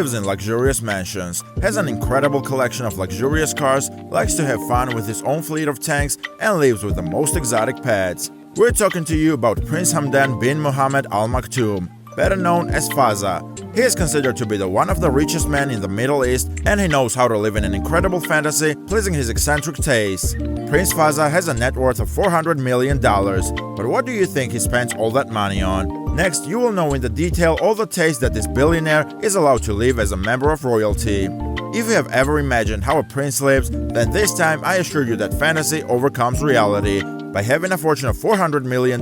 lives in luxurious mansions, has an incredible collection of luxurious cars, likes to have fun with his own fleet of tanks, and lives with the most exotic pets. We're talking to you about Prince Hamdan bin Mohammed Al Maktoum, better known as Fazza. He is considered to be one of the richest men in the Middle East, and he knows how to live in an incredible fantasy, pleasing his eccentric tastes. Prince Fazza has a net worth of $400 million, but what do you think he spends all that money on? Next, you will know in the detail all the tastes that this billionaire is allowed to live as a member of royalty. If you have ever imagined how a prince lives, then this time I assure you that fantasy overcomes reality. By having a fortune of $400 million,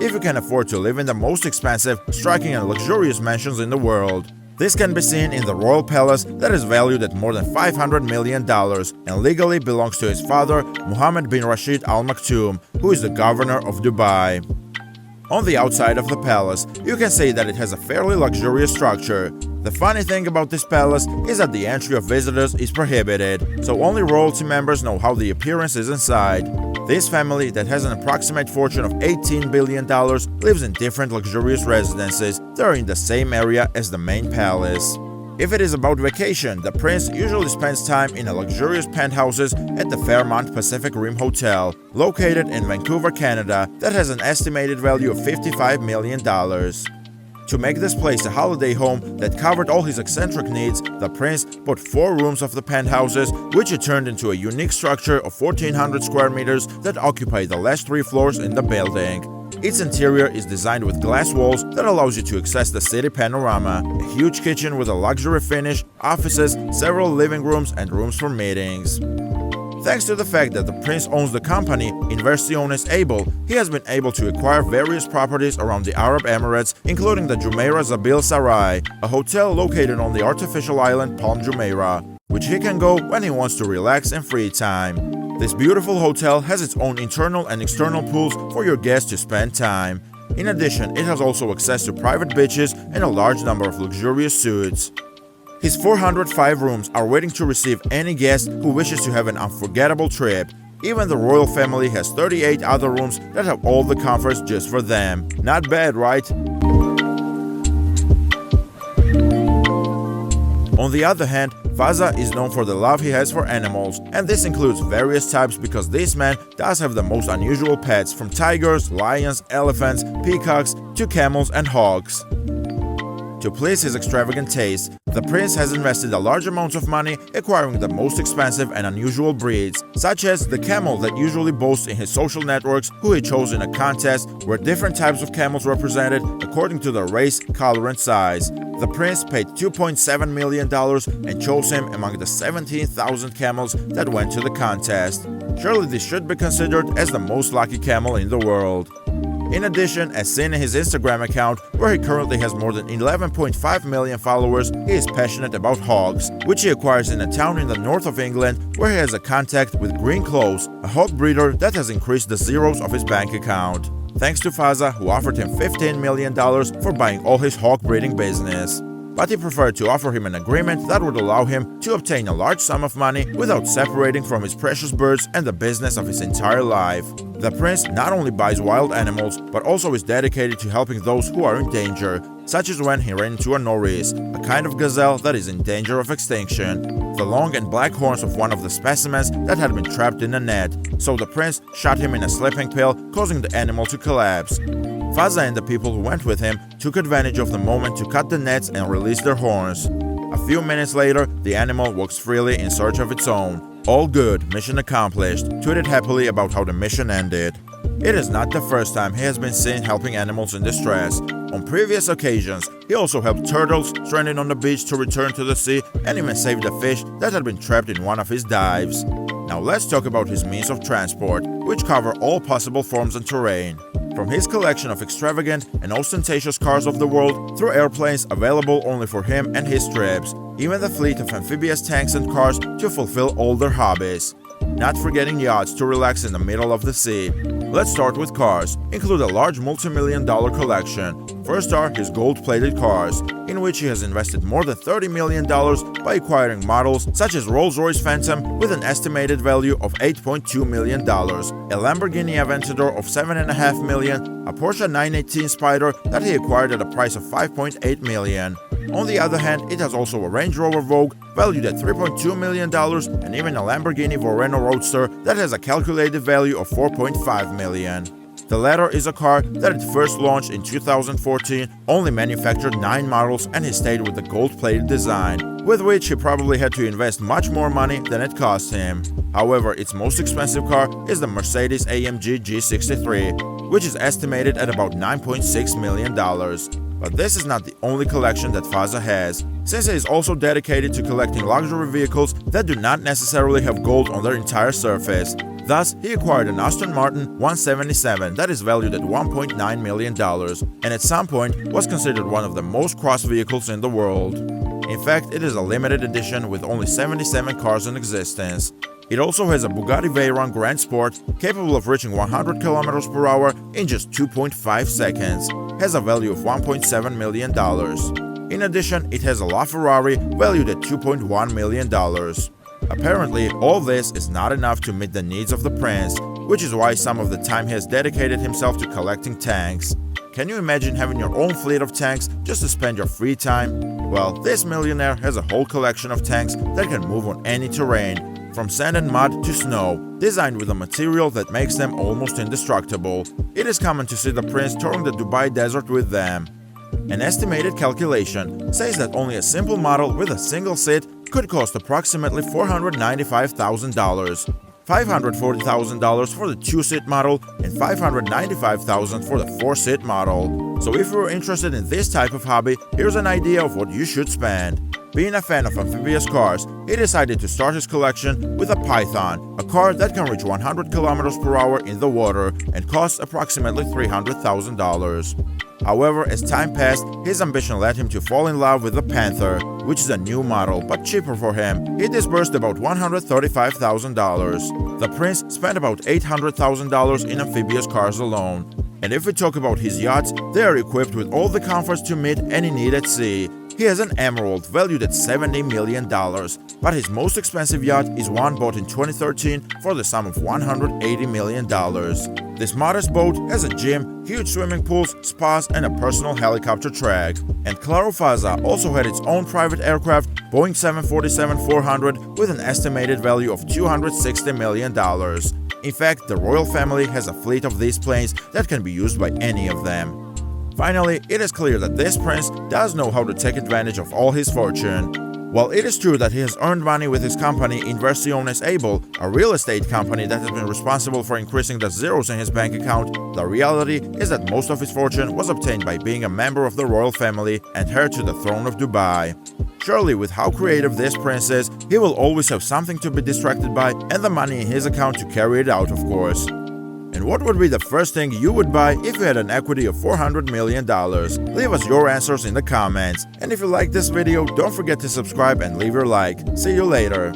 if you can afford to live in the most expensive, striking and luxurious mansions in the world. This can be seen in the royal palace that is valued at more than $500 million and legally belongs to his father, Mohammed bin Rashid Al Maktoum, who is the governor of Dubai. On the outside of the palace, you can see that it has a fairly luxurious structure. The funny thing about this palace is that the entry of visitors is prohibited, so only royalty members know how the appearance is inside. This family, that has an approximate fortune of $18 billion, lives in different luxurious residences that are in the same area as the main palace. If it is about vacation, the prince usually spends time in a luxurious penthouses at the Fairmont Pacific Rim Hotel, located in Vancouver, Canada, that has an estimated value of $55 million. To make this place a holiday home that covered all his eccentric needs, the prince bought 4 rooms of the penthouses, which he turned into a unique structure of 1,400 square meters that occupy the last 3 floors in the building. Its interior is designed with glass walls that allows you to access the city panorama, a huge kitchen with a luxury finish, offices, several living rooms, and rooms for meetings. Thanks to the fact that the prince owns the company Inversiones Able, he has been able to acquire various properties around the Arab Emirates, including the Jumeirah Zabil Sarai, a hotel located on the artificial island Palm Jumeirah, which he can go when he wants to relax in free time. This beautiful hotel has its own internal and external pools for your guests to spend time. In addition, it has also access to private beaches and a large number of luxurious suites. His 405 rooms are waiting to receive any guest who wishes to have an unforgettable trip. Even the royal family has 38 other rooms that have all the comforts just for them. Not bad, right? On the other hand, Fazza is known for the love he has for animals, and this includes various types because this man does have the most unusual pets, from tigers, lions, elephants, peacocks, to camels and hogs. To please his extravagant taste, the prince has invested a large amount of money acquiring the most expensive and unusual breeds, such as the camel that usually boasts in his social networks, who he chose in a contest where different types of camels were presented according to their race, color, and size. The prince paid $2.7 million and chose him among the 17,000 camels that went to the contest. Surely this should be considered as the most lucky camel in the world. In addition, as seen in his Instagram account, where he currently has more than 11.5 million followers, he is passionate about hogs, which he acquires in a town in the north of England where he has a contact with Green Clothes, a hog breeder that has increased the zeros of his bank account. Thanks to Fazza, who offered him $15 million for buying all his hog breeding business. But he preferred to offer him an agreement that would allow him to obtain a large sum of money without separating from his precious birds and the business of his entire life. The prince not only buys wild animals, but also is dedicated to helping those who are in danger, such as when he ran into a noris, a kind of gazelle that is in danger of extinction. The long and black horns of one of the specimens that had been trapped in a net, so the prince shot him in a sleeping pill, causing the animal to collapse. Fazza and the people who went with him took advantage of the moment to cut the nets and release their horns. A few minutes later, the animal walks freely in search of its own. All good, mission accomplished, tweeted happily about how the mission ended. It is not the first time he has been seen helping animals in distress. On previous occasions, he also helped turtles stranded on the beach to return to the sea and even saved a fish that had been trapped in one of his dives. Now let's talk about his means of transport, which cover all possible forms and terrain. From his collection of extravagant and ostentatious cars of the world, through airplanes available only for him and his trips, even the fleet of amphibious tanks and cars to fulfill all their hobbies. Not forgetting yachts to relax in the middle of the sea. Let's start with cars. Include a large multi-million-dollar collection. First are his gold-plated cars, in which he has invested more than $30 million by acquiring models such as Rolls-Royce Phantom with an estimated value of $8.2 million, a Lamborghini Aventador of $7.5 million, a Porsche 918 Spyder that he acquired at a price of $5.8 million, On the other hand, it has also a Range Rover Vogue valued at $3.2 million and even a Lamborghini Voreno Roadster that has a calculated value of $4.5 million. The latter is a car that it first launched in 2014, only manufactured 9 models, and he stayed with the gold-plated design, with which he probably had to invest much more money than it cost him. However, its most expensive car is the Mercedes-AMG G63, which is estimated at about $9.6 million. But this is not the only collection that Fazza has, since he is also dedicated to collecting luxury vehicles that do not necessarily have gold on their entire surface. Thus, he acquired an Aston Martin 177 that is valued at $1.9 million, and at some point was considered one of the most crossed vehicles in the world. In fact, it is a limited edition with only 77 cars in existence. It also has a Bugatti Veyron Grand Sport capable of reaching 100 km per hour in just 2.5 seconds, has a value of $1.7 million. In addition, it has a LaFerrari valued at $2.1 million. Apparently, all this is not enough to meet the needs of the prince, which is why some of the time he has dedicated himself to collecting tanks. Can you imagine having your own fleet of tanks just to spend your free time? Well, this millionaire has a whole collection of tanks that can move on any terrain, from sand and mud to snow, designed with a material that makes them almost indestructible. It is common to see the prince touring the Dubai desert with them. An estimated calculation says that only a simple model with a single seat could cost approximately $495,000, $540,000 for the 2-seat model, and $595,000 for the 4-seat model. So if you're interested in this type of hobby, here's an idea of what you should spend. Being a fan of amphibious cars, he decided to start his collection with a Python, a car that can reach 100 km per hour in the water and costs approximately $300,000. However, as time passed, his ambition led him to fall in love with the Panther, which is a new model but cheaper for him. He disbursed about $135,000. The prince spent about $800,000 in amphibious cars alone. And if we talk about his yachts, they are equipped with all the comforts to meet any need at sea. He has an Emerald valued at $70 million, but his most expensive yacht is one bought in 2013 for the sum of $180 million. This modest boat has a gym, huge swimming pools, spas, and a personal helicopter track. And Claro Fazza also had its own private aircraft, Boeing 747-400, with an estimated value of $260 million. In fact, the royal family has a fleet of these planes that can be used by any of them. Finally, it is clear that this prince does know how to take advantage of all his fortune. While it is true that he has earned money with his company Inversiones Able, a real estate company that has been responsible for increasing the zeros in his bank account, the reality is that most of his fortune was obtained by being a member of the royal family and heir to the throne of Dubai. Surely, with how creative this prince is, he will always have something to be distracted by and the money in his account to carry it out, of course. And what would be the first thing you would buy if you had an equity of $400 million? Leave us your answers in the comments. And if you like this video, don't forget to subscribe and leave your like. See you later.